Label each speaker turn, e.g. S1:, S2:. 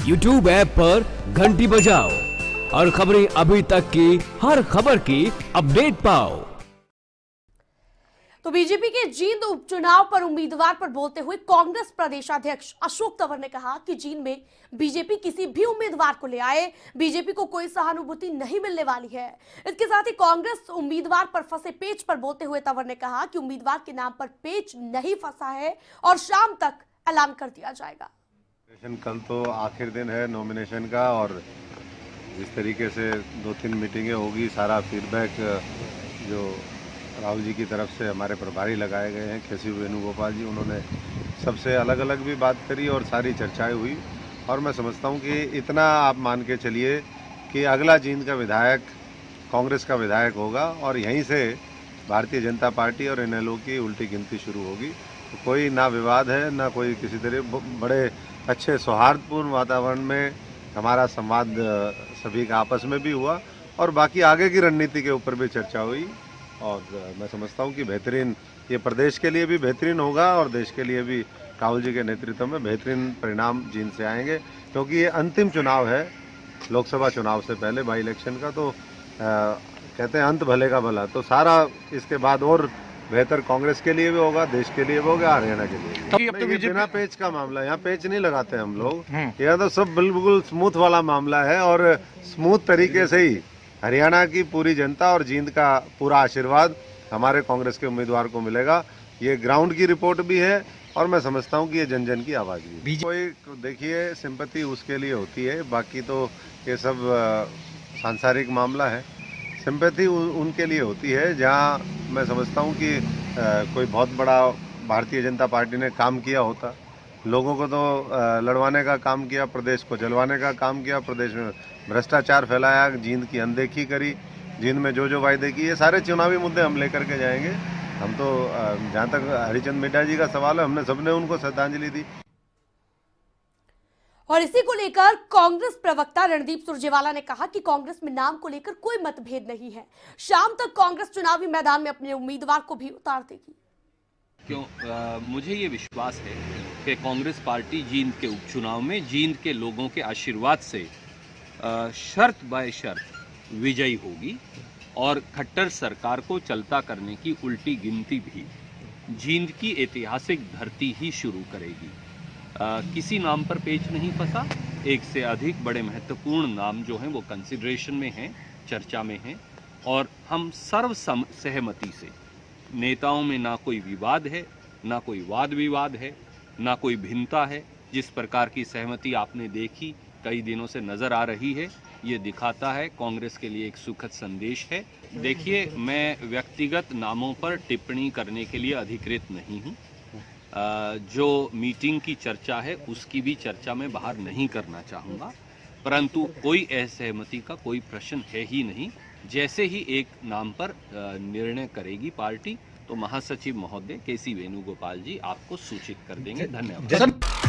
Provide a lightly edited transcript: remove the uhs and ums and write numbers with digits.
S1: YouTube app पर घंटी बजाओ और खबरें अभी तक की हर खबर की अपडेट पाओ।
S2: तो बीजेपी के जींद उपचुनाव पर उम्मीदवार पर बोलते हुए कांग्रेस प्रदेशाध्यक्ष अशोक तंवर ने कहा कि जींद में बीजेपी किसी भी उम्मीदवार को ले आए, बीजेपी को कोई सहानुभूति नहीं मिलने वाली है। इसके साथ ही कांग्रेस उम्मीदवार पर फंसे पेच पर बोलते हुए तंवर ने कहा कि उम्मीदवार के नाम पर पेच नहीं फंसा है और शाम तक ऐलान कर दिया जाएगा।
S3: कल तो आखिर दिन है नॉमिनेशन का और जिस तरीके से 2-3 मीटिंगें होगी, सारा फीडबैक जो राहुल जी की तरफ से हमारे प्रभारी लगाए गए हैं केसी वेणुगोपाल जी, उन्होंने सबसे अलग अलग भी बात करी और सारी चर्चाएं हुई। और मैं समझता हूं कि इतना आप मान के चलिए कि अगला जींद का विधायक कांग्रेस का विधायक होगा और यहीं से भारतीय जनता पार्टी और इनेलो की उल्टी गिनती शुरू होगी। तो कोई ना विवाद है ना कोई किसी तरह, बड़े अच्छे सौहार्दपूर्ण वातावरण में हमारा संवाद सभी का आपस में भी हुआ और बाकी आगे की रणनीति के ऊपर भी चर्चा हुई। और मैं समझता हूं कि बेहतरीन, ये प्रदेश के लिए भी बेहतरीन होगा और देश के लिए भी राहुल जी के नेतृत्व में बेहतरीन परिणाम जींद से आएंगे, क्योंकि ये अंतिम चुनाव है लोकसभा चुनाव से पहले बाई इलेक्शन का। तो कहते हैं अंत भले का भला, तो सारा इसके बाद और बेहतर कांग्रेस के लिए भी होगा, देश के लिए भी होगा, हरियाणा के लिए भी। ये बिना पेच का मामला, यहाँ पेच नहीं लगाते हम लोग, यह तो सब बिल्कुल स्मूथ वाला मामला है और स्मूथ तरीके से ही हरियाणा की पूरी जनता और जींद का पूरा आशीर्वाद हमारे कांग्रेस के उम्मीदवार को मिलेगा। ये ग्राउंड की रिपोर्ट भी है और मैं समझता हूँ कि ये जन जन की आवाज़ भी है। कोई देखिए सिंपैथी उसके लिए होती है, बाकी तो ये सब सांसारिक मामला है। सिंपैथी उनके लिए होती है जहाँ मैं समझता हूँ कि कोई बहुत बड़ा भारतीय जनता पार्टी ने काम किया होता, लोगों को तो लड़वाने का काम किया, प्रदेश को जलवाने का काम किया, प्रदेश में भ्रष्टाचार फैलाया, जींद की अनदेखी करी, जींद में जो वायदे किए, सारे चुनावी मुद्दे हम लेकर के जाएंगे। हम तो जहाँ तक हरिचंद मिड्ढा जी का सवाल है, हमने सबने उनको श्रद्धांजलि दी।
S2: और इसी को लेकर कांग्रेस प्रवक्ता रणदीप सुरजेवाला ने कहा कि कांग्रेस में नाम को लेकर कोई मतभेद नहीं है, शाम तक कांग्रेस चुनावी मैदान में अपने उम्मीदवार को भी उतार देगी।
S4: मुझे ये विश्वास है कि कांग्रेस पार्टी जींद के उपचुनाव में जींद के लोगों के आशीर्वाद से शर्त बाय शर्त विजयी होगी और खट्टर सरकार को चलता करने की उल्टी गिनती भी जींद की ऐतिहासिक धरती ही शुरू करेगी। किसी नाम पर पेच नहीं फंसा, एक से अधिक बड़े महत्वपूर्ण नाम जो हैं वो कंसिडरेशन में हैं, चर्चा में हैं और हम सर्व सहमति से, नेताओं में ना कोई विवाद है, ना कोई वाद विवाद है, ना कोई भिन्नता है। जिस प्रकार की सहमति आपने देखी कई दिनों से नज़र आ रही है, ये दिखाता है कांग्रेस के लिए एक सुखद संदेश है। देखिए, मैं व्यक्तिगत नामों पर टिप्पणी करने के लिए अधिकृत नहीं हूँ। जो मीटिंग की चर्चा है उसकी भी चर्चा मैं बाहर नहीं करना चाहूँगा, परंतु कोई असहमति का कोई प्रश्न है ही नहीं। जैसे ही एक नाम पर निर्णय करेगी पार्टी तो महासचिव महोदय केसी वेणुगोपाल जी आपको सूचित कर देंगे। धन्यवाद।